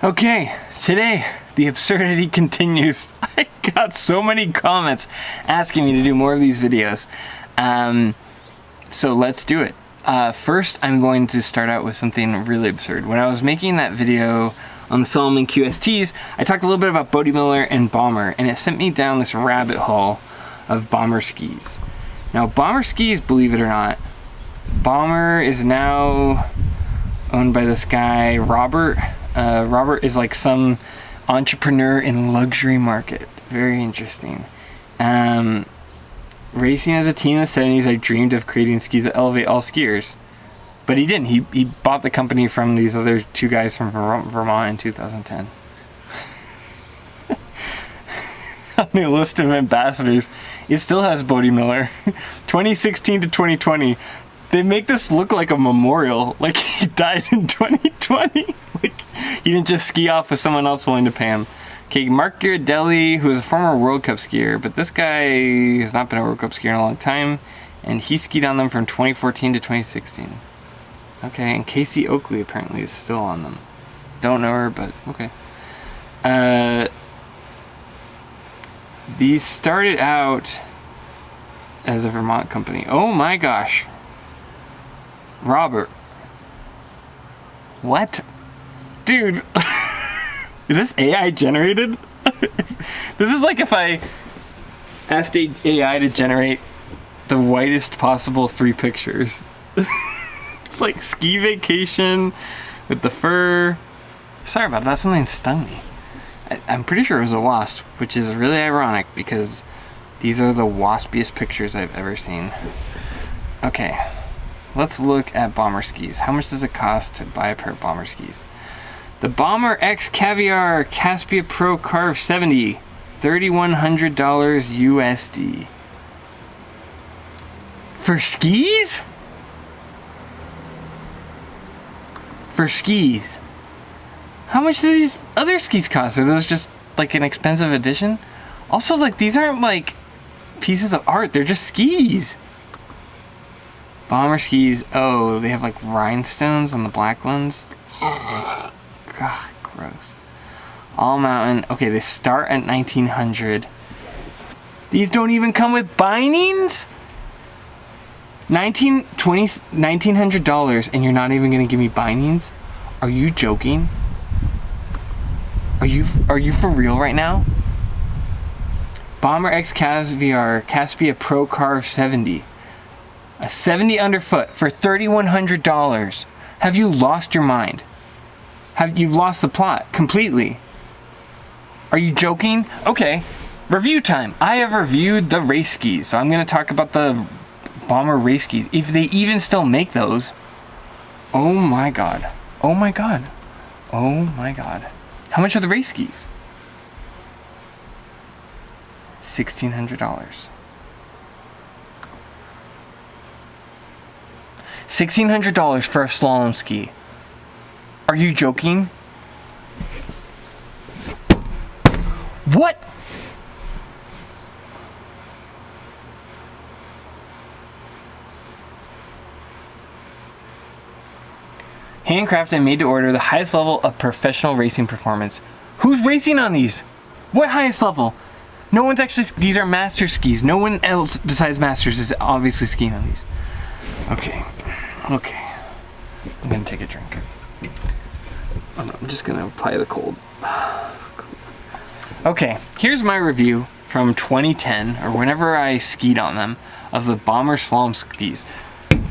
Okay, today the absurdity continues. I got so many comments asking me to do more of these videos. So let's do it. First, I'm going to start out with something really absurd. When I was making that video on the Salomon QSTs, I talked a little bit about Bode Miller and Bomber, and it sent me down this rabbit hole of Bomber skis. Now, Bomber skis, believe it or not, Bomber is now owned by this guy, Robert. Robert is like some entrepreneur in luxury market. Very interesting. Racing as a teen in the 70s, I dreamed of creating skis that elevate all skiers. But he didn't. He bought the company from these other two guys from Vermont in 2010. On the list of ambassadors, it still has Bode Miller. 2016 to 2020. They make this look like a memorial, like he died in 2020. Like he didn't just ski off with someone else willing to pay him. Okay, Mark Girardelli, who is a former World Cup skier, but this guy has not been a World Cup skier in a long time, and he skied on them from 2014 to 2016. Okay, and Casey Oakley apparently is still on them. Don't know her, but okay. These started out as a Vermont company. Oh my gosh. Robert. What? Dude. Is this AI generated? This is like if I asked AI to generate the whitest possible 3 pictures. It's like ski vacation with the fur. Sorry about that, something stung me. I'm pretty sure it was a wasp, which is really ironic because these are the waspiest pictures I've ever seen. Okay, let's look at Bomber skis. How much does it cost to buy a pair of Bomber skis? The Bomber X Caviar Caspia Pro Carve 70, $3,100 USD. For skis? For skis. How much do these other skis cost? Are those just like an expensive edition? Also, like, these aren't like pieces of art, they're just skis. Bomber skis, oh, they have like rhinestones on the black ones. God, gross. All mountain. Okay, they start at $1,900. These don't even come with bindings? $1,900 and you're not even gonna give me bindings? Are you joking? Are you for real right now? Bomber X Caviar Caspia Pro Carve 70. A 70 underfoot for $3,100. Have you lost your mind? You've lost the plot completely. Are you joking? Okay, review time. I have reviewed the race skis, so I'm going to talk about the Bomber race skis. If they even still make those. Oh my god. Oh my god. Oh my god. How much are the race skis? $1,600. $1,600 for a slalom ski. Are you joking? What? Handcrafted and made to order, the highest level of professional racing performance. Who's racing on these? What highest level? No one's actually, these are master skis. No one else besides masters is obviously skiing on these. Okay. I'm gonna take a drink. I'm just gonna apply the cold. Okay, here's my review from 2010, or whenever I skied on them, of the Bomber slalom skis.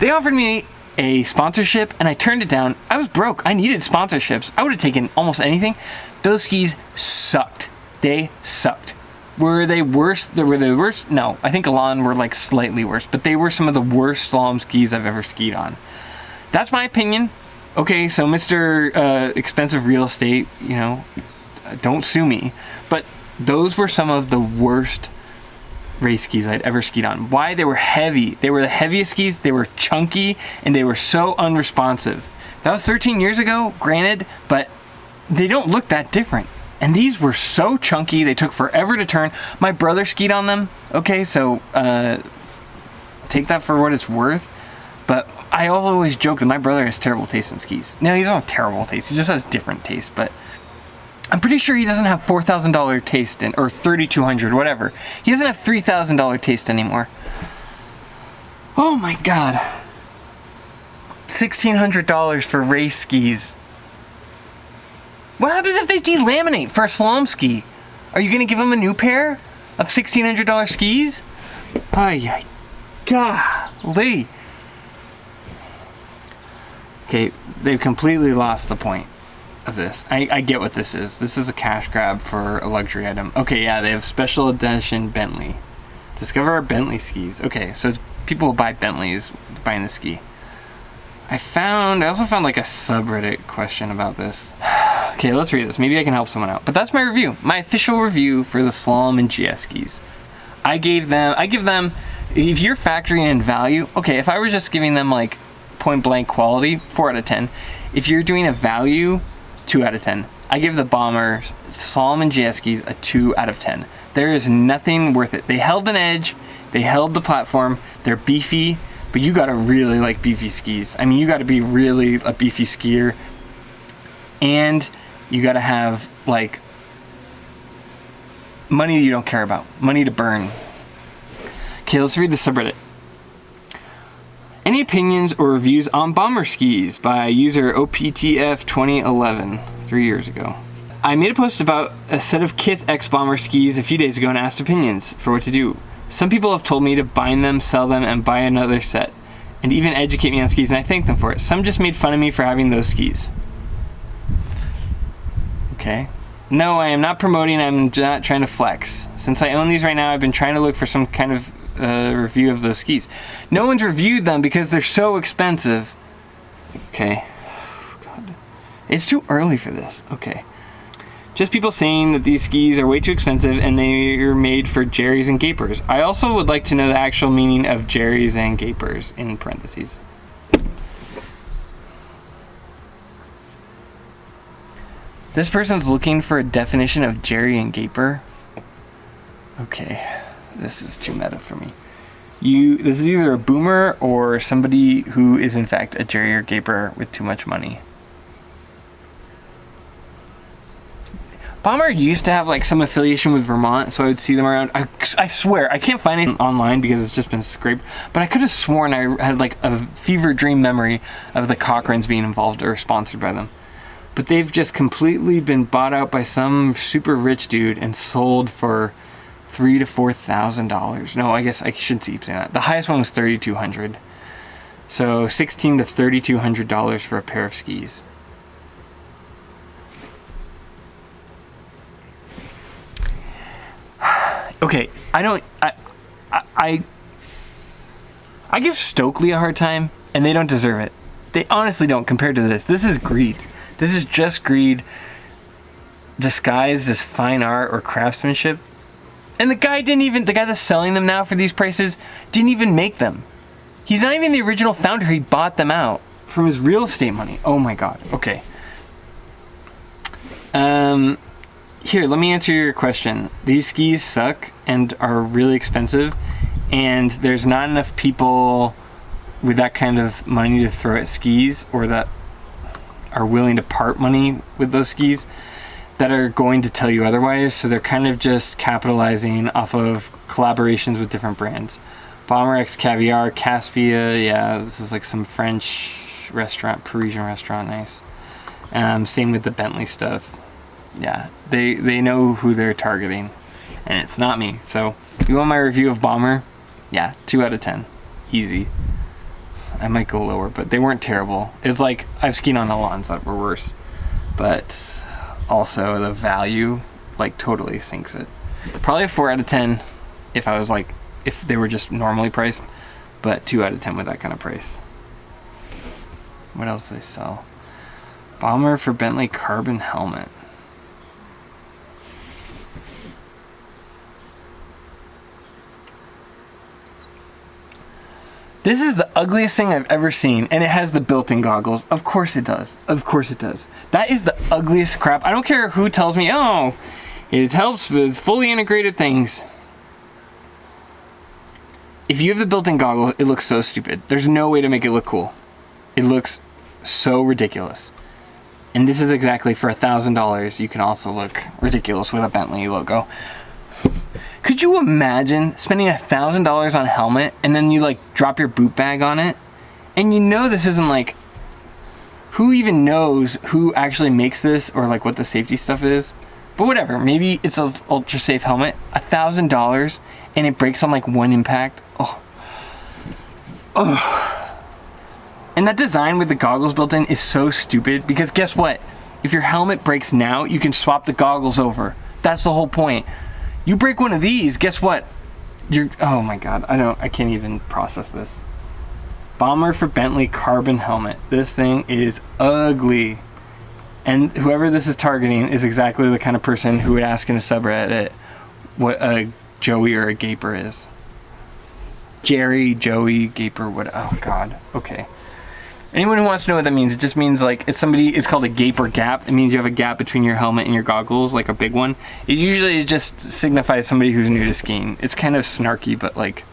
They offered me a sponsorship and I turned it down. I was broke. I needed sponsorships. I would have taken almost anything. Those skis sucked. They sucked. Were they worse? Were they worse? No, I think Elan were like slightly worse, but they were some of the worst slalom skis I've ever skied on. That's my opinion. Okay, so Mr. Expensive Real Estate, you know, don't sue me. But those were some of the worst race skis I'd ever skied on. Why? They were heavy. They were the heaviest skis. They were chunky and they were so unresponsive. That was 13 years ago, granted, but they don't look that different. And these were so chunky, they took forever to turn. My brother skied on them. Okay, so take that for what it's worth. But I always joke that my brother has terrible taste in skis. No, he doesn't have terrible taste. He just has different taste. But I'm pretty sure he doesn't have $4,000 taste in, or $3,200, whatever. He doesn't have $3,000 taste anymore. Oh my God. $1,600 for race skis. What happens if they delaminate for a slalom ski? Are you gonna give him a new pair of $1,600 skis? Ay, golly. Okay, they've completely lost the point of this. I get what this is. This is a cash grab for a luxury item. Okay, yeah, they have special edition Bentley. Discover our Bentley skis. Okay, so it's people who buy Bentleys buying the ski. I also found like a subreddit question about this. Okay, let's read this. Maybe I can help someone out. But that's my review. My official review for the slalom and GS skis. I give them, if you're factoring in value, okay, if I was just giving them like point blank quality, 4 out of 10. If you're doing a value, 2 out of 10. I give the Bomber slalom and GS skis a 2 out of 10. There is nothing worth it. They held an edge, they held the platform, they're beefy, but you gotta really like beefy skis. I mean, you gotta be really a beefy skier, and you gotta have like money you don't care about, money to burn. Okay, let's read the subreddit. Any opinions or reviews on Bomber skis by user OPTF2011, 3 years ago. I made a post about a set of Kith X Bomber skis a few days ago and asked opinions for what to do. Some people have told me to bind them, sell them, and buy another set, and even educate me on skis, and I thank them for it. Some just made fun of me for having those skis. Okay. No, I am not promoting, I'm not trying to flex. Since I own these right now, I've been trying to look for some kind of review of those skis. No one's reviewed them because they're so expensive. Okay. God. It's too early for this. Okay. Just people saying that these skis are way too expensive and they're made for Jerry's and Gapers. I also would like to know the actual meaning of Jerry's and Gapers in parentheses. This person's looking for a definition of Jerry and Gaper. Okay, this is too meta for me. This is either a boomer or somebody who is in fact a Jerry or Gaper with too much money. Bomber used to have like some affiliation with Vermont, so I would see them around. I swear, I can't find it online because it's just been scraped, but I could have sworn I had like a fever dream memory of the Cochrans being involved or sponsored by them. But they've just completely been bought out by some super rich dude and sold for $3,000 to $4,000. No, I guess I shouldn't keep saying that. The highest one was $3,200. So $1,600 to $3,200 for a pair of skis. Okay, I give Stokely a hard time, and they don't deserve it. They honestly don't compared to this. This is greed. This is just greed disguised as fine art or craftsmanship. And the guy that's selling them now for these prices didn't even make them. He's not even the original founder. He bought them out from his real estate money. Oh my God. Okay. Here, let me answer your question. These skis suck and are really expensive, and there's not enough people with that kind of money to throw at skis, or that are willing to part money with those skis, that are going to tell you otherwise. So they're kind of just capitalizing off of collaborations with different brands. Bomber X Caviar, Caspia, yeah, this is like some French restaurant, Parisian restaurant, nice. Same with the Bentley stuff. Yeah, they know who they're targeting, and it's not me. So you want my review of Bomber? Yeah, 2 out of 10, easy. I might go lower, but they weren't terrible. It's like I've skied on the lawns that were worse, but also the value like totally sinks it. Probably a 4 out of 10 if I was like, if they were just normally priced, but 2 out of 10 with that kind of price. What else do they sell? Bomber for Bentley carbon helmet. This is the ugliest thing I've ever seen, and it has the built-in goggles. Of course it does. Of course it does. That is the ugliest crap. I don't care who tells me, oh, it helps with fully integrated things. If you have the built-in goggles, it looks so stupid. There's no way to make it look cool. It looks so ridiculous. And this is exactly for $1,000. You can also look ridiculous with a Bentley logo. Could you imagine spending $1,000 on a helmet and then you like drop your boot bag on it? And you know this isn't like, who even knows who actually makes this or like what the safety stuff is? But whatever, maybe it's an ultra safe helmet, $1,000, and it breaks on like one impact. Oh. And that design with the goggles built in is so stupid because guess what? If your helmet breaks now, you can swap the goggles over. That's the whole point. You break one of these, guess what? Oh my God, I can't even process this. Bomber for Bentley carbon helmet. This thing is ugly. And whoever this is targeting is exactly the kind of person who would ask in a subreddit what a Joey or a Gaper is. Jerry, Joey, Gaper, what? Oh God. Okay. Anyone who wants to know what that means, it just means like it's called a gaper gap. It means you have a gap between your helmet and your goggles, like a big one. It usually just signifies somebody who's new to skiing. It's kind of snarky, but like,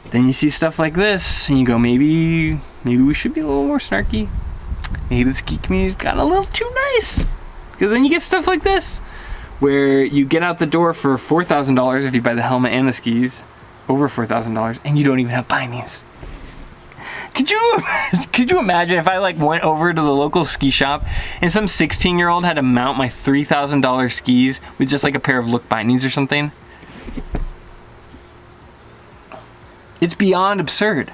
then you see stuff like this and you go, maybe we should be a little more snarky. Maybe the ski community's gotten a little too nice. Because then you get stuff like this, where you get out the door for $4,000 if you buy the helmet and the skis, over $4,000, and you don't even have bindings. Could you imagine if I like went over to the local ski shop and some 16-year-old had to mount my $3,000 skis with just like a pair of look bindings or something? It's beyond absurd.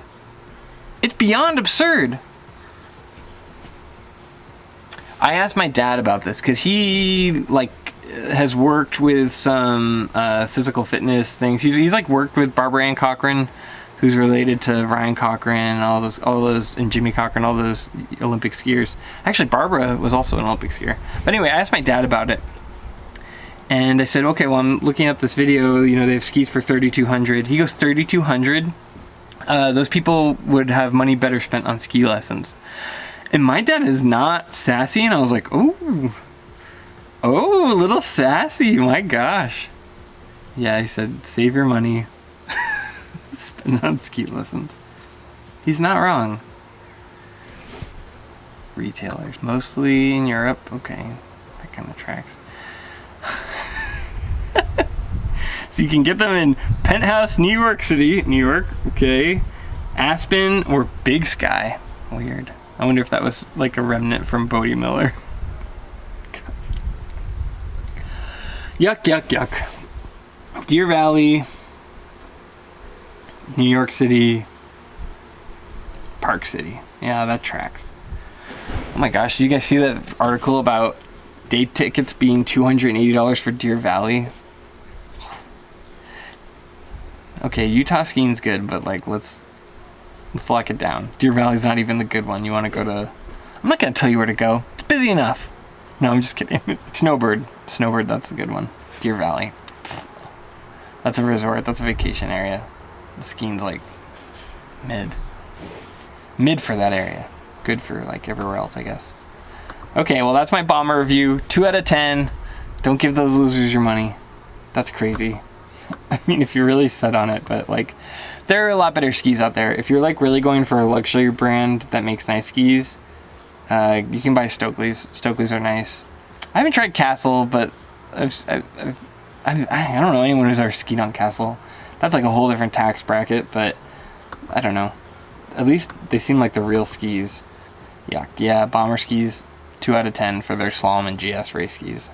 It's beyond absurd. I asked my dad about this because he like has worked with some physical fitness things. He's like worked with Barbara Ann Cochran, who's related to Ryan Cochran, all those, and Jimmy Cochran, all those Olympic skiers. Actually, Barbara was also an Olympic skier. But anyway, I asked my dad about it. And I said, okay, well, I'm looking at this video, you know, they have skis for $3,200. He goes, $3,200? Those people would have money better spent on ski lessons. And my dad is not sassy, and I was like, oh, a little sassy, my gosh. Yeah, he said, save your money. Spend it on ski lessons. He's not wrong. Retailers, mostly in Europe. Okay, that kind of tracks. So you can get them in Penthouse, New York City, New York, okay. Aspen or Big Sky. Weird. I wonder if that was like a remnant from Bodie Miller. Yuck, yuck, yuck. Deer Valley, New York City, Park City. Yeah, that tracks. Oh my gosh, did you guys see that article about day tickets being $280 for Deer Valley? Okay, Utah skiing's good, but like let's lock it down. Deer Valley's not even the good one. You want to go to... I'm not going to tell you where to go. It's busy enough. No, I'm just kidding. Snowbird, that's the good one. Deer Valley. That's a resort. That's a vacation area. The skiing's like mid for that area. Good for like everywhere else, I guess. Okay, well that's my bomber review. 2 out of 10. Don't give those losers your money. That's crazy. I mean, if you're really set on it, but like there are a lot better skis out there. If you're like really going for a luxury brand that makes nice skis, you can buy Stokely's. Stokely's are nice. I haven't tried Castle, but I don't know anyone who's ever skied on Castle. That's like a whole different tax bracket, but I don't know. At least they seem like the real skis. Yeah, bomber skis, 2 out of 10 for their slalom and GS race skis.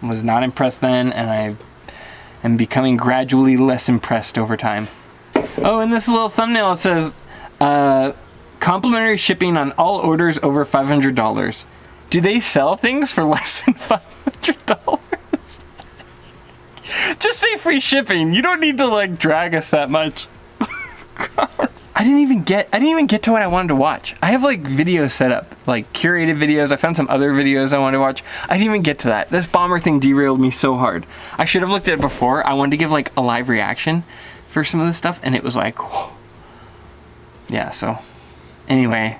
Was not impressed then, and I am becoming gradually less impressed over time. Oh, in this little thumbnail it says, complimentary shipping on all orders over $500. Do they sell things for less than $500? Just say free shipping. You don't need to like drag us that much. I didn't even get to what I wanted to watch. I have like videos set up, like curated videos. I found some other videos I wanted to watch. I didn't even get to that. This bomber thing derailed me so hard. I should have looked at it before. I wanted to give like a live reaction for some of this stuff, and it was like, whoa. Yeah, so anyway,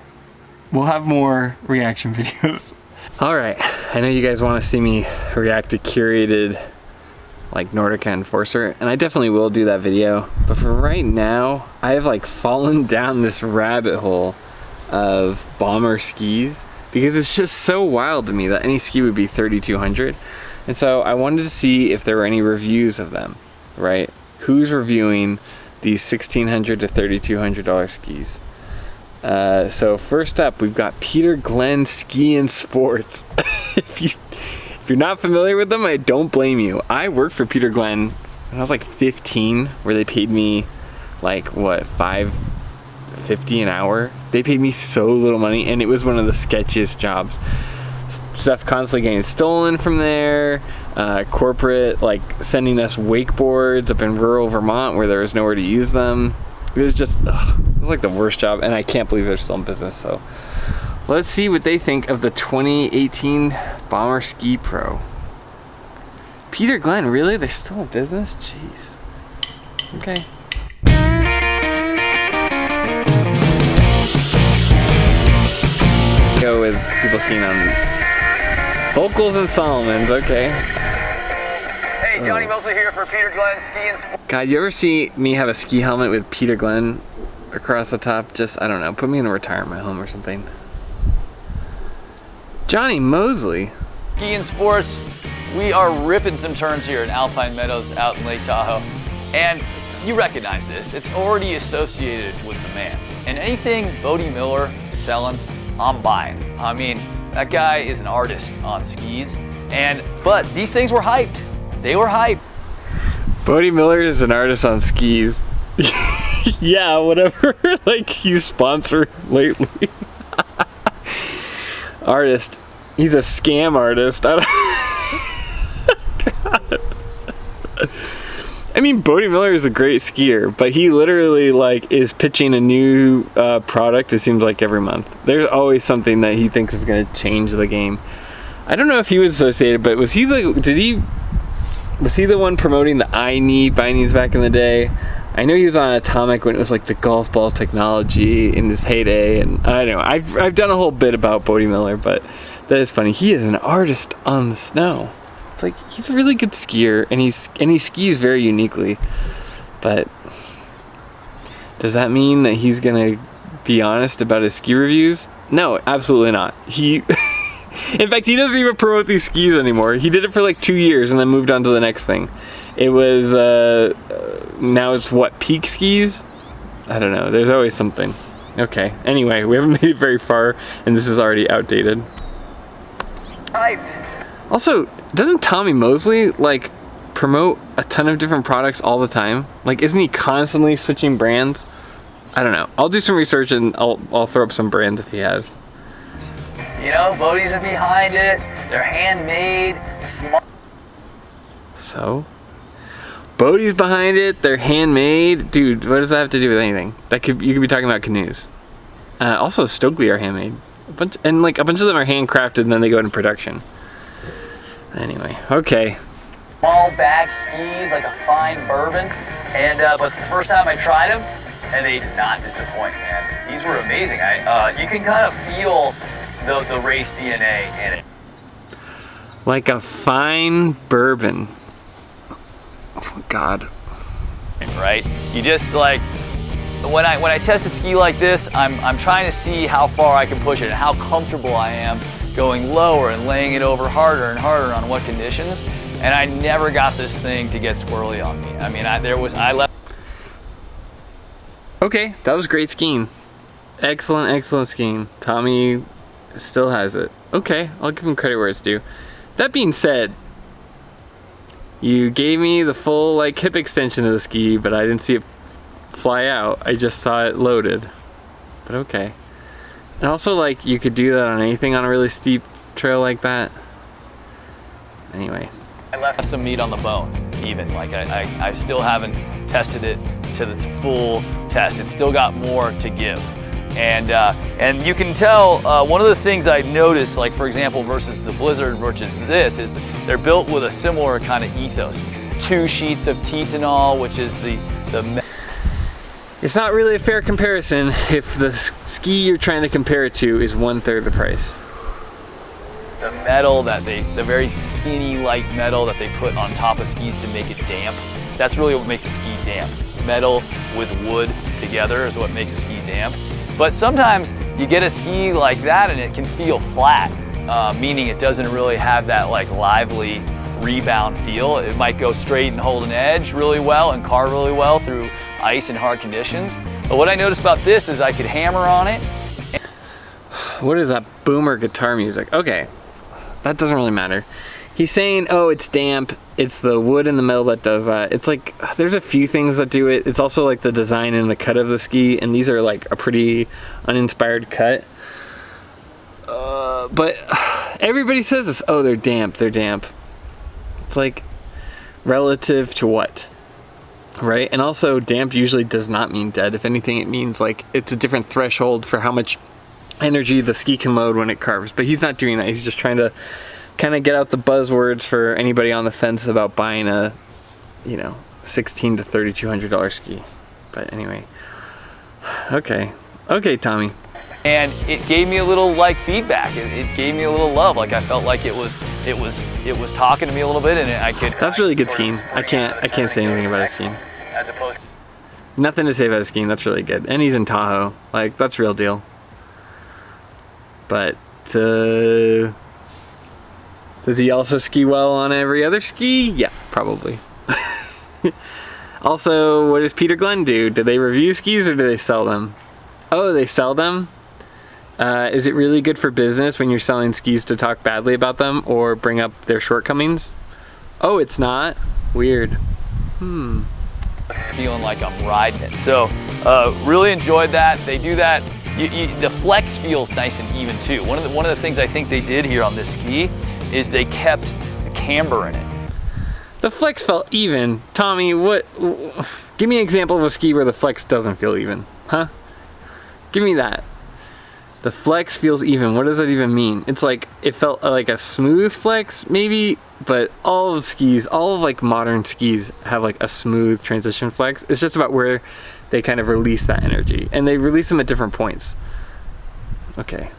we'll have more reaction videos. All right, I know you guys want to see me react to curated like Nordica Enforcer, and I definitely will do that video, but for right now I have like fallen down this rabbit hole of bomber skis because it's just so wild to me that any ski would be $3,200. And so I wanted to see if there were any reviews of them, right? Who's reviewing these $1,600 to $3,200 skis? So first up, we've got Peter Glenn Ski and Sports. If you're not familiar with them, I don't blame you. I worked for Peter Glenn when I was like 15, where they paid me like what, $5.50 an hour. They paid me so little money, and it was one of the sketchiest jobs. Stuff constantly getting stolen from there. Corporate like sending us wakeboards up in rural Vermont where there was nowhere to use them. It was just, it was like the worst job, and I can't believe they're still in business. So let's see what they think of the 2018 Bomber Ski Pro. Peter Glenn, really? They're still in business? Jeez. Okay. Go with people skiing on Volkels and Solomons, okay. Hey, Johnny Mosley here for Peter Glenn Ski and Sports. God, you ever see me have a ski helmet with Peter Glenn across the top? Just, I don't know, put me in a retirement home or something. Johnny Mosley. Ski and Sports, we are ripping some turns here in Alpine Meadows out in Lake Tahoe. And you recognize this, it's already associated with the man. And anything Bodie Miller selling, I'm buying. I mean, that guy is an artist on skis. But these things were hyped. They were hyped. Bodie Miller is an artist on skis. Yeah, whatever. Like he's sponsored lately. Artist. He's a scam artist. God. I mean, Bodie Miller is a great skier, but he literally like is pitching a new product. It seems like every month. There's always something that he thinks is going to change the game. I don't know if he was associated, but was he the one promoting the bindings back in the day? I know he was on Atomic when it was like the golf ball technology in his heyday, and I don't know. I've done a whole bit about Bodie Miller, but that is funny. He is an artist on the snow. It's like he's a really good skier, and he skis very uniquely. But does that mean that he's gonna be honest about his ski reviews? No, absolutely not. In fact, he doesn't even promote these skis anymore. He did it for like 2 years and then moved on to the next thing. It was now it's what, Peak Skis? I don't know. There's always something. Okay. Anyway, we haven't made it very far, and this is already outdated. Hyped. Also, doesn't Tommy Mosley like promote a ton of different products all the time? Like, isn't he constantly switching brands? I don't know. I'll do some research and I'll throw up some brands if he has. You know, Bodie's are behind it. They're handmade, smart. So, Bodie's behind it. They're handmade, dude. What does that have to do with anything? You could be talking about canoes. Also, Stokely are handmade. A bunch of them are handcrafted and then they go into production. Anyway, okay. Small bag skis, like a fine bourbon. But it's the first time I tried them, and they did not disappoint, man. These were amazing. You can kind of feel the race DNA in it. Like a fine bourbon. Oh, God. Right? You just like, when I test a ski like this, I'm trying to see how far I can push it and how comfortable I am going lower and laying it over harder and harder on what conditions. And I never got this thing to get squirrely on me. I mean, I left. Okay, that was great skiing. Excellent skiing. Tommy still has it. Okay, I'll give him credit where it's due. That being said, you gave me the full like hip extension of the ski, but I didn't see it fly out. I just saw it loaded. But okay. And also, like, you could do that on anything on a really steep trail like that. Anyway. I left some meat on the bone, even. Like, I still haven't tested it to its full test. It's still got more to give. And you can tell, one of the things I noticed, like, for example, versus the Blizzard, which is this, is they're built with a similar kind of ethos. 2 sheets of titanol, which is the It's not really a fair comparison if the ski you're trying to compare it to is 1/3 the price. The metal the very skinny light metal that they put on top of skis to make it damp. That's really what makes a ski damp. Metal with wood together is what makes a ski damp. But sometimes you get a ski like that and it can feel flat, meaning it doesn't really have that like lively rebound feel. It might go straight and hold an edge really well and carve really well through ice and hard conditions. But what I noticed about this is I could hammer on it. What is that boomer guitar music? Okay, that doesn't really matter. He's saying, oh, it's damp. It's the wood in the metal that does that. It's like, there's a few things that do it. It's also like the design and the cut of the ski, and these are like a pretty uninspired cut. But everybody says this, oh, they're damp, they're damp. It's like, relative to what? Right? And also, damp usually does not mean dead. If anything, it means like, it's a different threshold for how much energy the ski can load when it carves. But he's not doing that. He's just trying to kind of get out the buzzwords for anybody on the fence about buying a, you know, $1,600 to $3,200 ski. But anyway, okay, Tommy. And it gave me a little like feedback. It gave me a little love. Like I felt like it was talking to me a little bit, and I could. That's really good skiing. I can't say anything about his skiing. As opposed to nothing to say about his skiing. That's really good. And he's in Tahoe. Like that's real deal. But. Does he also ski well on every other ski? Yeah, probably. Also, what does Peter Glenn do? Do they review skis or do they sell them? Oh, they sell them? Is it really good for business when you're selling skis to talk badly about them or bring up their shortcomings? Oh, it's not? Weird. Feeling like I'm riding it. So, really enjoyed that. They do that. The flex feels nice and even too. One of the things I think they did here on this ski is they kept the camber in it. The flex felt even. Tommy, what? Give me an example of a ski where the flex doesn't feel even. Huh? Give me that. The flex feels even. What does that even mean? It's like, it felt like a smooth flex, maybe, but all of skis, all of like modern skis have like a smooth transition flex. It's just about where they kind of release that energy. And they release them at different points. Okay.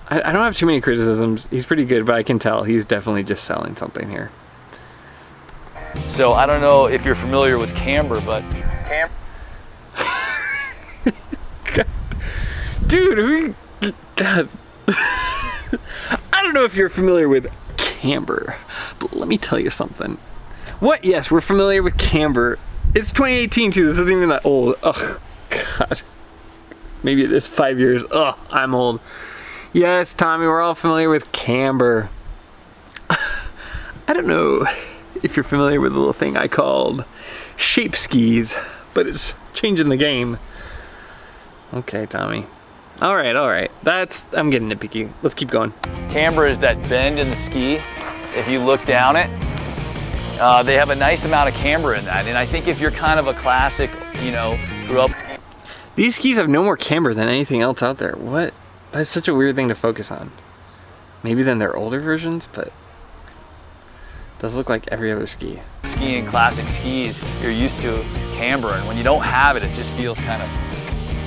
I don't have too many criticisms. He's pretty good, but I can tell he's definitely just selling something here. So I don't know if you're familiar with camber, but dude, God. I don't know if you're familiar with camber, but let me tell you something. What? Yes, we're familiar with camber. It's 2018 too. This isn't even that old. Ugh, God. Maybe it is 5 years. Ugh, I'm old. Yes, Tommy, we're all familiar with camber. I don't know if you're familiar with a little thing I called shape skis, but it's changing the game. Okay, Tommy. All right. I'm getting nitpicky. Let's keep going. Camber is that bend in the ski. If you look down it, they have a nice amount of camber in that. And I think if you're kind of a classic, you know, grew up. These skis have no more camber than anything else out there. What? That's such a weird thing to focus on. Maybe than their older versions, but it does look like every other ski. Skiing classic skis, you're used to camber, and when you don't have it, it just feels kind of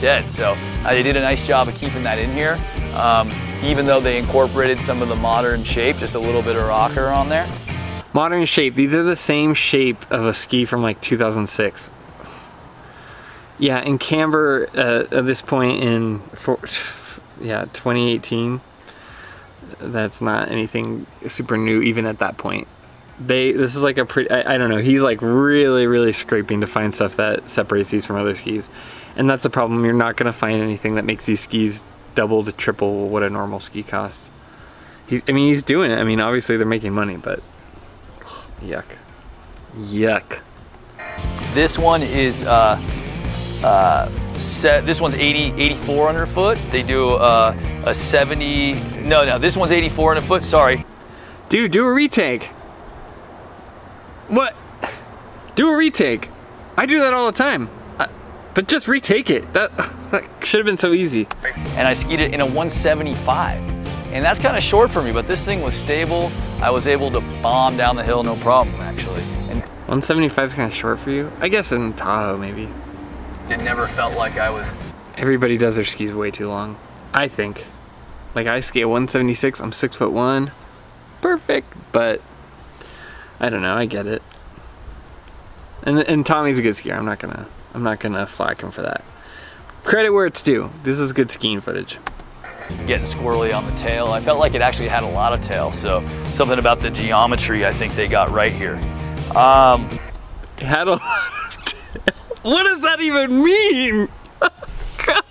dead. So they did a nice job of keeping that in here, even though they incorporated some of the modern shape, just a little bit of rocker on there. Modern shape. These are the same shape of a ski from like 2006. Yeah, and camber at this point in 2018, that's not anything super new even at that point. This is like a pretty, I don't know, he's like really scraping to find stuff that separates these from other skis. And that's the problem. You're not going to find anything that makes these skis double to triple what a normal ski costs. He's doing it. I mean, obviously they're making money, but yuck. This one is this one's 84 underfoot. They do a 70. No, this one's 84 underfoot. Sorry. Dude, do a retake. What? Do a retake. I do that all the time. But just retake it. That should have been so easy. And I skied it in a 175. And that's kind of short for me, but this thing was stable. I was able to bomb down the hill, no problem, actually. And 175 is kind of short for you? I guess in Tahoe, maybe. It never felt like I was... Everybody does their skis way too long, I think. Like I ski at 176, I'm 6'1". Perfect, but I don't know, I get it. And Tommy's a good skier. I'm not gonna flack him for that. Credit where it's due. This is good skiing footage. Getting squirrely on the tail. I felt like it actually had a lot of tail, so something about the geometry I think they got right here. It had a lot of tail. What does that even mean? God.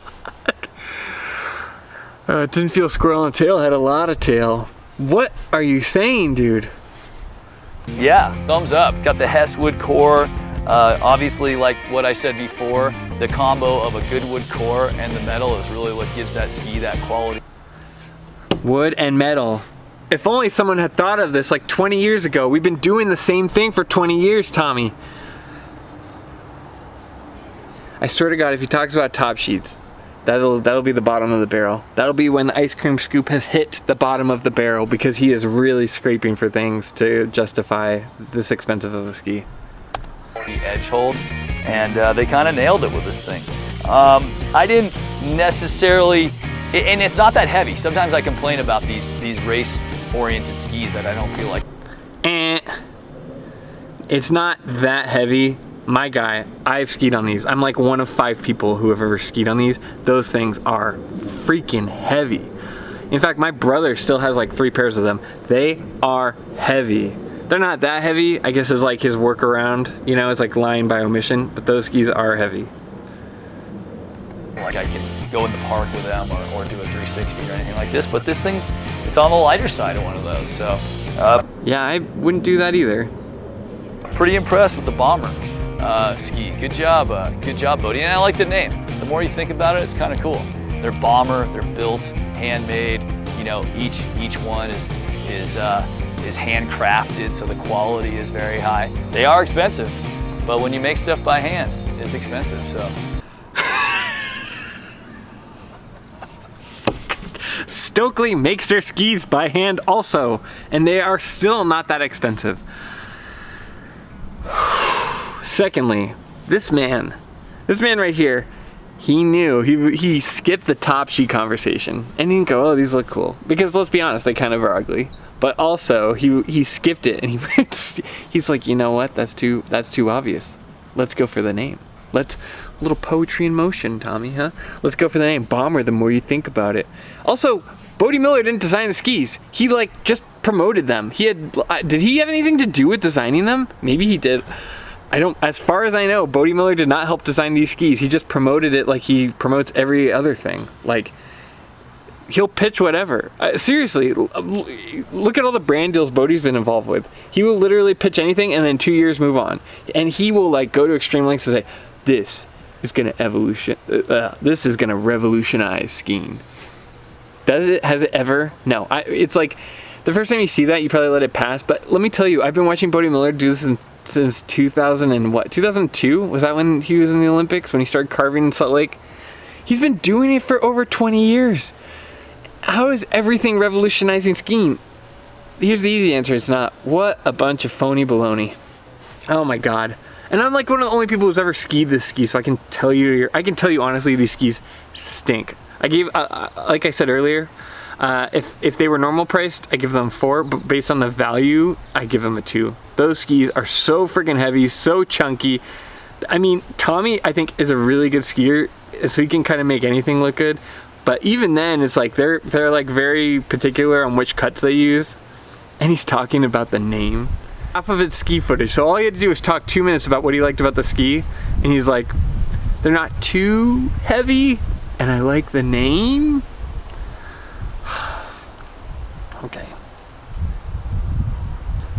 It didn't feel squirrel on tail, it had a lot of tail. What are you saying, dude? Yeah, thumbs up. Got the Hess wood core. Obviously, like what I said before, the combo of a good wood core and the metal is really what gives that ski that quality. Wood and metal. If only someone had thought of this like 20 years ago. We've been doing the same thing for 20 years, Tommy. I swear to God, if he talks about top sheets, that'll be the bottom of the barrel. That'll be when the ice cream scoop has hit the bottom of the barrel, because he is really scraping for things to justify this expensive of a ski. The edge hold, and they kind of nailed it with this thing. I didn't necessarily, and it's not that heavy. Sometimes I complain about these race-oriented skis that I don't feel like. It's not that heavy. My guy, I've skied on these. I'm like one of 5 people who have ever skied on these. Those things are freaking heavy. In fact, my brother still has like 3 pairs of them. They are heavy. They're not that heavy, I guess, is like his workaround, you know, it's like lying by omission, but those skis are heavy. Like I can go in the park with them or do a 360 or anything like this, but this thing's, it's on the lighter side of one of those, so. Yeah, I wouldn't do that either. Pretty impressed with the Bomber ski. Good job, Bodie. And I like the name. The more you think about it, it's kind of cool. They're Bomber, they're built, handmade, you know, each one is handcrafted, so the quality is very high. They are expensive, but when you make stuff by hand, it's expensive, so. Stokely makes their skis by hand also, and they are still not that expensive. Secondly, this man right here, he knew, he skipped the top sheet conversation and he didn't go, oh, these look cool. Because let's be honest, they kind of are ugly. But also, he skipped it and he's like, you know what, that's too obvious. Let's go for the name. A little poetry in motion, Tommy, huh? Let's go for the name. Bomber, the more you think about it. Also, Bodie Miller didn't design the skis. He like just promoted them. Did he have anything to do with designing them? Maybe he did. As far as I know, Bodie Miller did not help design these skis. He just promoted it like he promotes every other thing. Like, he'll pitch whatever. Seriously, look at all the brand deals Bodie's been involved with. He will literally pitch anything and then 2 years move on. And he will like go to extreme lengths to say, this is gonna revolutionize skiing. Has it ever? No. It's like, the first time you see that, you probably let it pass. But let me tell you, I've been watching Bodie Miller do this since 2002? Was that when he was in the Olympics, when he started carving in Salt Lake? He's been doing it for over 20 years. How is everything revolutionizing skiing? Here's the easy answer, it's not. What a bunch of phony baloney. Oh my God. And I'm like one of the only people who's ever skied this ski, so I can tell you honestly, these skis stink. I gave, like I said earlier, if they were normal priced, I give them 4, but based on the value, I give them a 2. Those skis are so freaking heavy, so chunky. I mean, Tommy, I think, is a really good skier, so he can kind of make anything look good. But even then, it's like they're like very particular on which cuts they use. And he's talking about the name. Half of it's ski footage, so all he had to do was talk 2 minutes about what he liked about the ski. And he's like, they're not too heavy, and I like the name. Okay.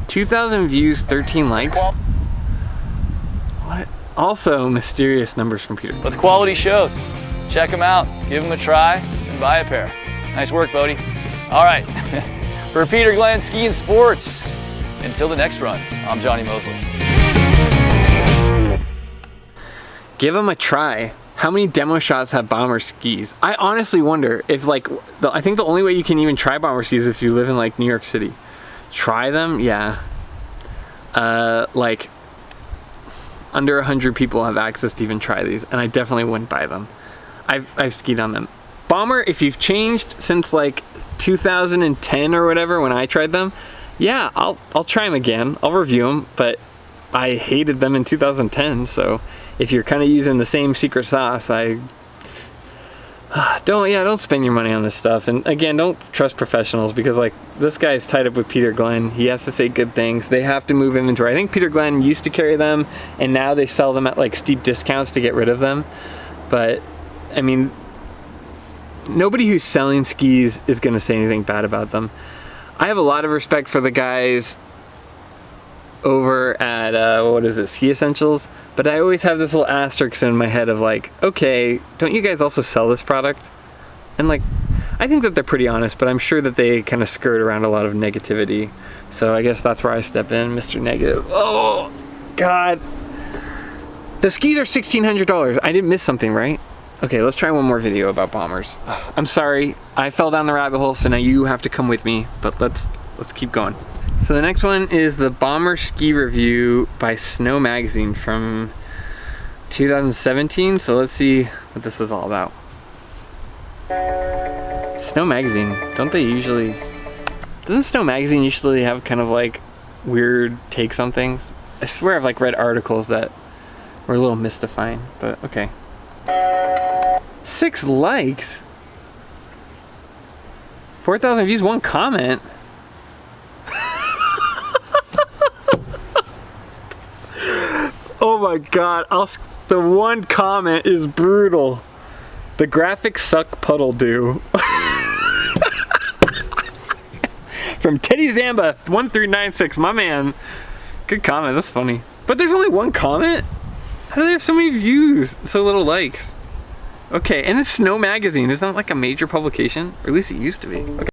2,000 views, 13 likes. What? Also mysterious numbers from Peter. But the quality shows. Check them out, give them a try, and buy a pair. Nice work, Bodie. All right, for Peter Glenn Ski and Sports, until the next run, I'm Johnny Mosley. Give them a try. How many demo shots have Bomber skis? I honestly wonder if I think the only way you can even try Bomber skis is if you live in like New York City. Try them? Yeah. Like under 100 people have access to even try these, and I definitely wouldn't buy them. I've skied on them. Bomber, if you've changed since like 2010 or whatever when I tried them, yeah, I'll try them again. I'll review them, but I hated them in 2010, so if you're kind of using the same secret sauce, I don't spend your money on this stuff. And again, don't trust professionals, because like this guy's tied up with Peter Glenn. He has to say good things. They have to move inventory. I think Peter Glenn used to carry them, and now they sell them at like steep discounts to get rid of them. But I mean, nobody who's selling skis is gonna say anything bad about them. I have a lot of respect for the guys over at what is it, Ski Essentials, but I always have this little asterisk in my head of like, okay, don't you guys also sell this product? And like, I think that they're pretty honest, but I'm sure that they kind of skirt around a lot of negativity. So I guess that's where I step in, Mr. Negative. Oh God, the skis are $1,600. I didn't miss something, right? Okay, let's try one more video about bombers. I'm sorry, I fell down the rabbit hole, so now you have to come with me, but let's keep going. So the next one is the Bomber Ski Review by Snow Magazine from 2017. So let's see what this is all about. Snow Magazine, doesn't Snow Magazine usually have kind of like weird takes on things? I swear I've like read articles that were a little mystifying, but okay. 6 likes, 4,000 views, 1 comment. Oh my God, the 1 comment is brutal. The graphics suck, puddle do. From Teddy Zamba 1396, my man. Good comment, that's funny. But there's only 1 comment? How do they have so many views, so little likes? Okay, and it's Snow Magazine. Isn't that like a major publication? Or at least it used to be. Okay.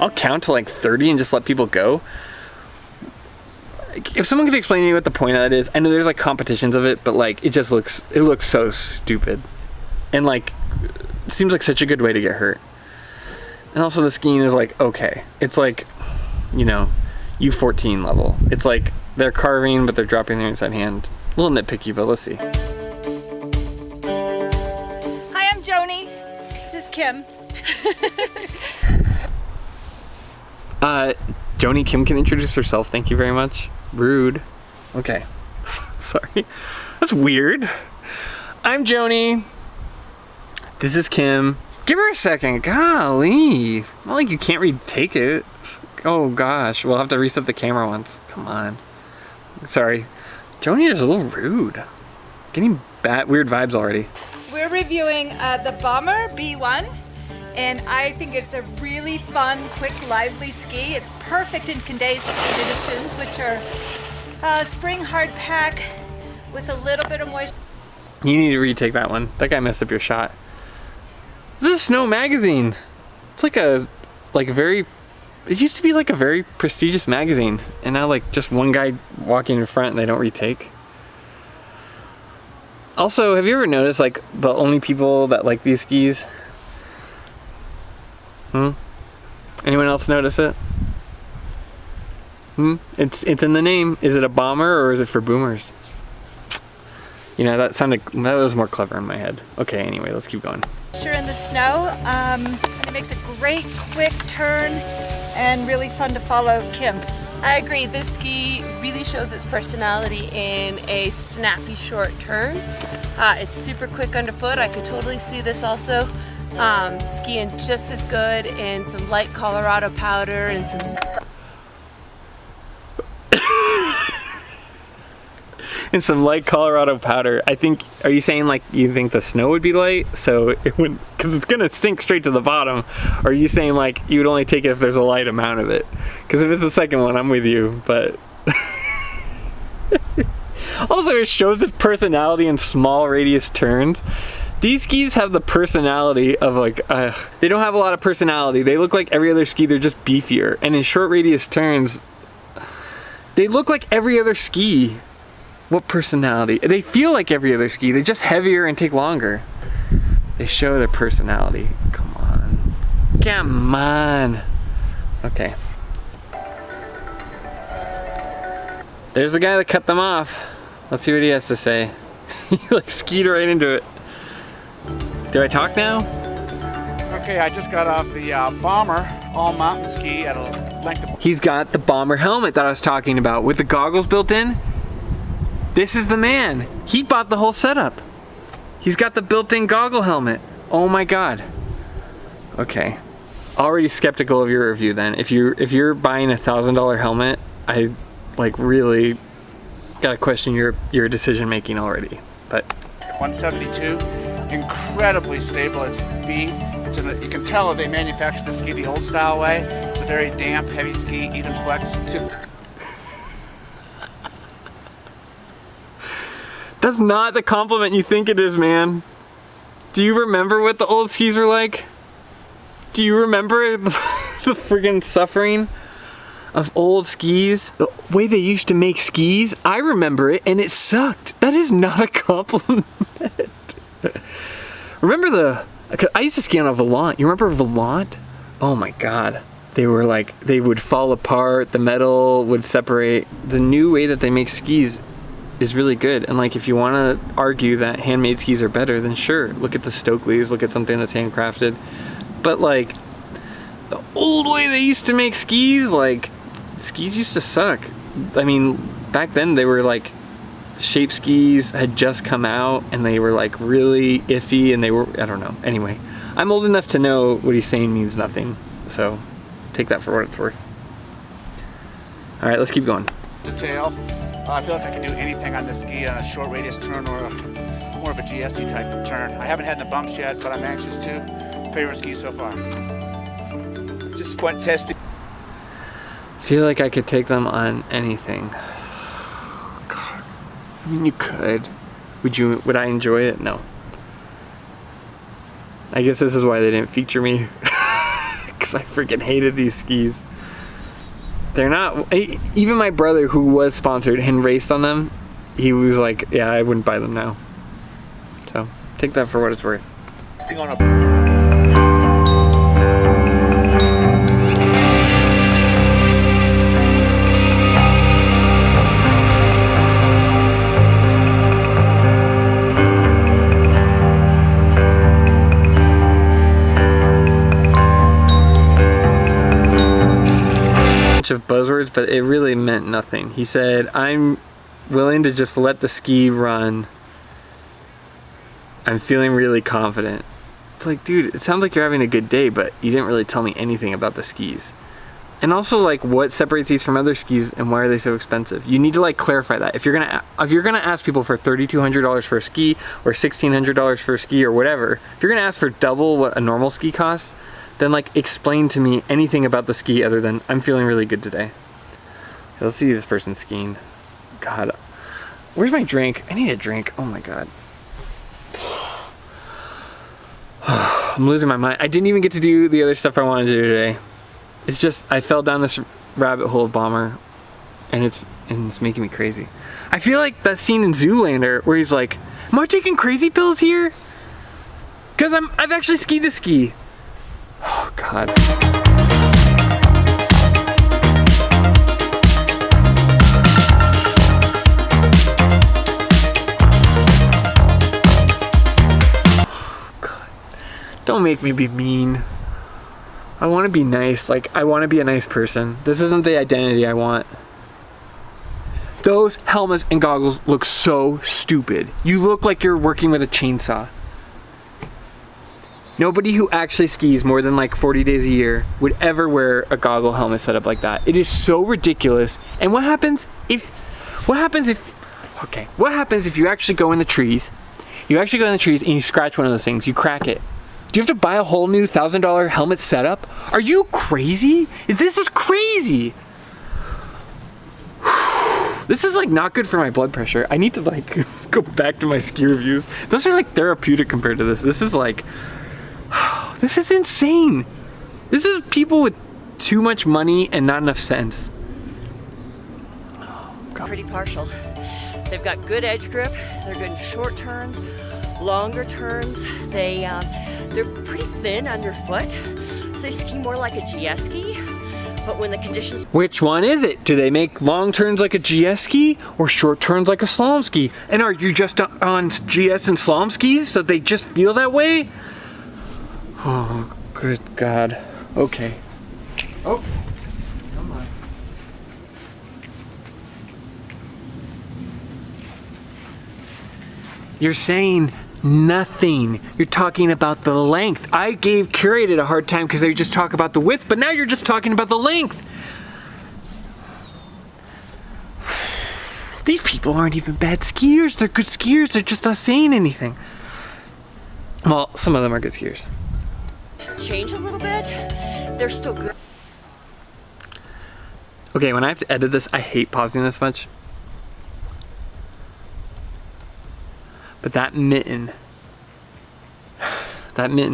I'll count to like 30 and just let people go. If someone could explain to me what the point of that is, I know there's like competitions of it, but like it looks so stupid. And like, it seems like such a good way to get hurt. And also the skiing is like, okay. It's like, you know, U14 level. It's like they're carving, but they're dropping their inside hand. A little nitpicky, but let's see. Hi, I'm Joni. This is Kim. Joni, Kim can introduce herself. Thank you very much. Rude. Okay. Sorry. That's weird. I'm Joni. This is Kim. Give her a second. Golly. Not like you can't retake it. Oh gosh. We'll have to reset the camera once. Come on. Sorry. Joni is a little rude. Getting weird vibes already. We're reviewing the Bomber B1. And I think it's a really fun, quick, lively ski. It's perfect in conditions, which are spring hard pack with a little bit of moisture. You need to retake that one. That guy messed up your shot. This is Snow Magazine. It's like it used to be like a very prestigious magazine. And now like just one guy walking in front and they don't retake. Also, have you ever noticed like the only people that like these skis? Anyone else notice it? It's in the name. Is it a bomber or is it for boomers? You know, that was more clever in my head. Okay, anyway, let's keep going. In the snow, it makes a great quick turn and really fun to follow Kim. I agree. This ski really shows its personality in a snappy short turn. It's super quick underfoot. I could totally see this also skiing just as good in some light Colorado powder and some and some light Colorado powder. I think, are you saying like you think the snow would be light, so it would, because it's gonna sink straight to the bottom? Or are you saying like you would only take it if there's a light amount of it? Because if it's the second one, I'm with you, but also it shows its personality in small radius turns. These skis have the personality of like, they don't have a lot of personality. They look like every other ski, they're just beefier. And in short radius turns, they look like every other ski. What personality? They feel like every other ski, they're just heavier and take longer. They show their personality. Come on. Come on. Okay. There's the guy that cut them off. Let's see what he has to say. He like skied right into it. Do I talk now? Okay, I just got off the Bomber all mountain ski at a length of... He's got the Bomber helmet that I was talking about with the goggles built in. This is the man. He bought the whole setup. He's got the built-in goggle helmet. Oh my God. Okay. Already skeptical of your review then. If you're buying $1,000 helmet, I like really gotta question your decision making already. But 172, incredibly stable at speed. You can tell they manufactured the ski the old style way. It's a very damp, heavy ski, even flex. That's not the compliment you think it is, man. Do you remember what the old skis were like? Do you remember the friggin' suffering of old skis? The way they used to make skis? I remember it and it sucked. That is not a compliment. Remember I used to ski on a Volant. You remember Volant? Oh my God. They were like, they would fall apart, the metal would separate. The new way that they make skis is really good. And like, if you want to argue that handmade skis are better, then sure, look at the Stokelys, look at something that's handcrafted. But like, the old way they used to make skis, like, skis used to suck. I mean, back then they were like, shape skis had just come out and they were like really iffy and they were, I don't know. Anyway, I'm old enough to know what he's saying means nothing. So take that for what it's worth. All right, let's keep going. Detail. I feel like I can do anything on this ski on a short radius turn or more of a GSE type of turn. I haven't had the bumps yet, but I'm anxious to. Favorite ski so far? Just squint testing. Feel like I could take them on anything. God. I mean, you could. Would I enjoy it? No. I guess this is why they didn't feature me. Because I freaking hated these skis. They're not, even my brother who was sponsored and raced on them, he was like, yeah, I wouldn't buy them now. So take that for what it's worth. Of buzzwords, but it really meant nothing. He said, I'm willing to just let the ski run. I'm feeling really confident. It's like, dude, it sounds like you're having a good day, but you didn't really tell me anything about the skis. And also, like, what separates these from other skis and why are they so expensive? You need to like clarify that. If you're gonna ask people for $3,200 for a ski or $1,600 for a ski or whatever, if you're gonna ask for double what a normal ski costs, then like explain to me anything about the ski other than I'm feeling really good today. Let's see this person skiing. God, where's my drink? I need a drink. Oh my God. I'm losing my mind. I didn't even get to do the other stuff I wanted to do today. It's just, I fell down this rabbit hole of Bomber and it's making me crazy. I feel like that scene in Zoolander where he's like, am I taking crazy pills here? Because I've actually skied the ski. Oh, God. God. Don't make me be mean. I want to be nice. Like, I want to be a nice person. This isn't the identity I want. Those helmets and goggles look so stupid. You look like you're working with a chainsaw. Nobody who actually skis more than like 40 days a year would ever wear a goggle helmet setup like that. It is so ridiculous. And what happens if you actually go in the trees? You actually go in the trees and you scratch one of those things, you crack it. Do you have to buy a whole new $1,000 helmet setup? Are you crazy? This is crazy. This is like not good for my blood pressure. I need to like go back to my ski reviews. Those are like therapeutic compared to this. This is like, this is insane. This is people with too much money and not enough sense. Oh, pretty partial. They've got good edge grip. They're good in short turns, longer turns. They're pretty thin underfoot, so they ski more like a GS ski. But when the conditions Which one is it? Do they make long turns like a GS ski or short turns like a slalom ski? And are you just on GS and slalom skis so they just feel that way? Oh, good God. Okay. Oh, come on. You're saying nothing. You're talking about the length. I gave Curated a hard time because they just talk about the width, but now you're just talking about the length. These people aren't even bad skiers. They're good skiers. They're just not saying anything. Well, some of them are good skiers. change a little bit, they're still good. Okay, when I have to edit this, I hate pausing this much. But that mitten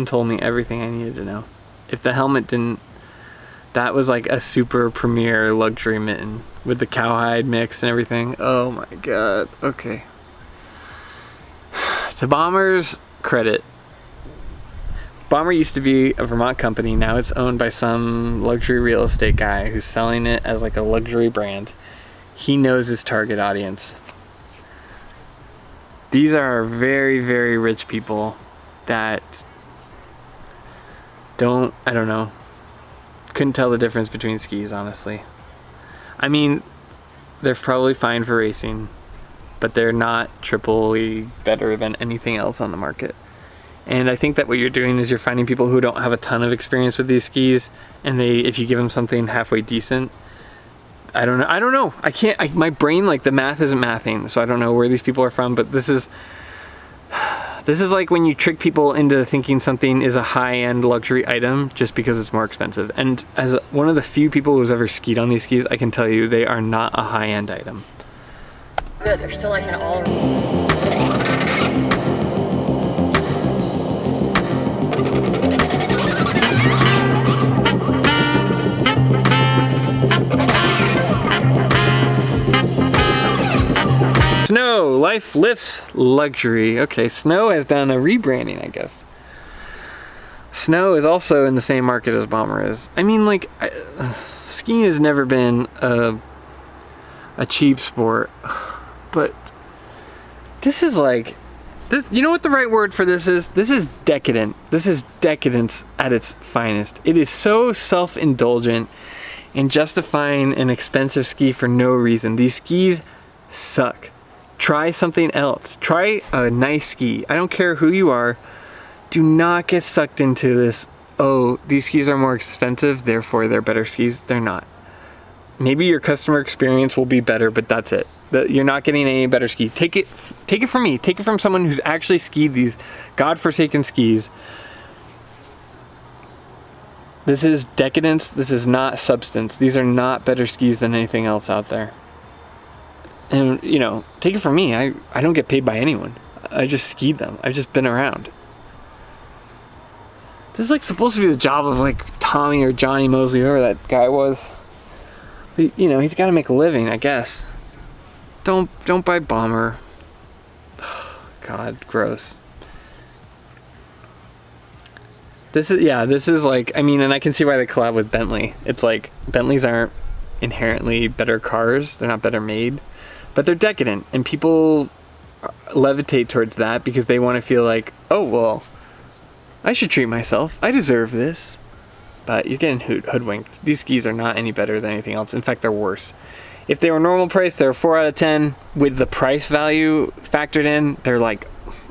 told me everything I needed to know. If the helmet didn't, that was like a super premier luxury mitten with the cowhide mix and everything. Oh my God, okay. To Bomber's credit, Bomber used to be a Vermont company. Now it's owned by some luxury real estate guy who's selling it as like a luxury brand. He knows his target audience. These are very, very rich people that I don't know, couldn't tell the difference between skis, honestly. I mean, they're probably fine for racing, but they're not triply better than anything else on the market. And I think that what you're doing is you're finding people who don't have a ton of experience with these skis, and if you give them something halfway decent, I don't know. My brain, like the math isn't mathing, so I don't know where these people are from, but this is like when you trick people into thinking something is a high-end luxury item just because it's more expensive. And as one of the few people who's ever skied on these skis, I can tell you they are not a high-end item. Good, they're still like an all around. Snow, Life Lifts Luxury. Okay, Snow has done a rebranding, I guess. Snow is also in the same market as Bomber is. I mean, like, skiing has never been a cheap sport, but this is like, you know what the right word for this is? This is decadent. This is decadence at its finest. It is so self-indulgent and justifying an expensive ski for no reason. These skis suck. Try something else. Try a nice ski. I don't care who you are. Do not get sucked into this, oh, these skis are more expensive, therefore they're better skis. They're not. Maybe your customer experience will be better, but that's it. You're not getting any better ski. Take it from me. Take it from someone who's actually skied these godforsaken skis. This is decadence. This is not substance. These are not better skis than anything else out there. And, you know, take it from me. I don't get paid by anyone. I just skied them. I've just been around. This is like supposed to be the job of like Tommy or Johnny Mosley, whoever that guy was. But, you know, he's got to make a living, I guess. Don't buy Bomber. God, gross. This is like, I mean, and I can see why they collab with Bentley. It's like, Bentleys aren't inherently better cars. They're not better made. But they're decadent, and people levitate towards that because they want to feel like, oh, well, I should treat myself. I deserve this. But you're getting hoodwinked. These skis are not any better than anything else. In fact, they're worse. If they were normal price, they're a 4 out of 10. With the price value factored in, they're like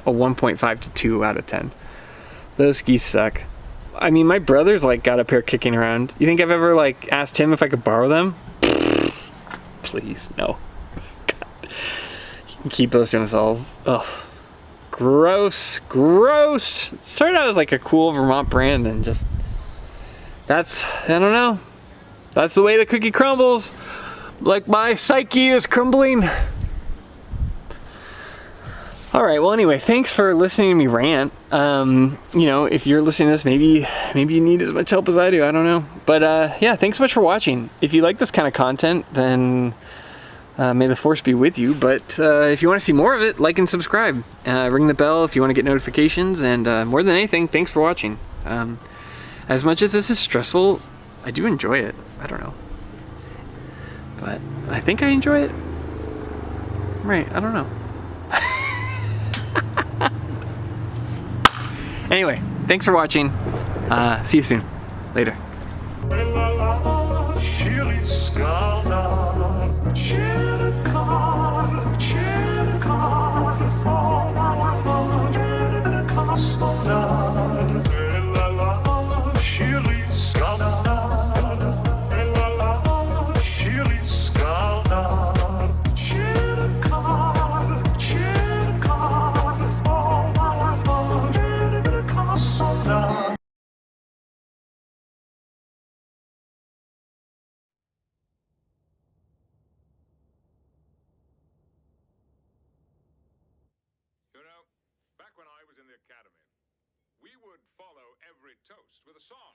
a 1.5 to 2 out of 10. Those skis suck. I mean, my brother's like got a pair kicking around. You think I've ever like asked him if I could borrow them? Please, no. Keep those to himself. Ugh. Gross. Gross. It started out as like a cool Vermont brand and just, I don't know. That's the way the cookie crumbles. Like my psyche is crumbling. All right, well anyway, thanks for listening to me rant. You know, if you're listening to this, maybe you need as much help as I do, I don't know. But yeah, thanks so much for watching. If you like this kind of content, then may the force be with you. But if you want to see more of it, like and subscribe. Ring the bell if you want to get notifications. And more than anything, thanks for watching. As much as this is stressful, I do enjoy it. I don't know. But I think I enjoy it. Right, I don't know. Anyway, thanks for watching. See you soon. Later. You know, back when I was in the academy, we would follow every toast with a song.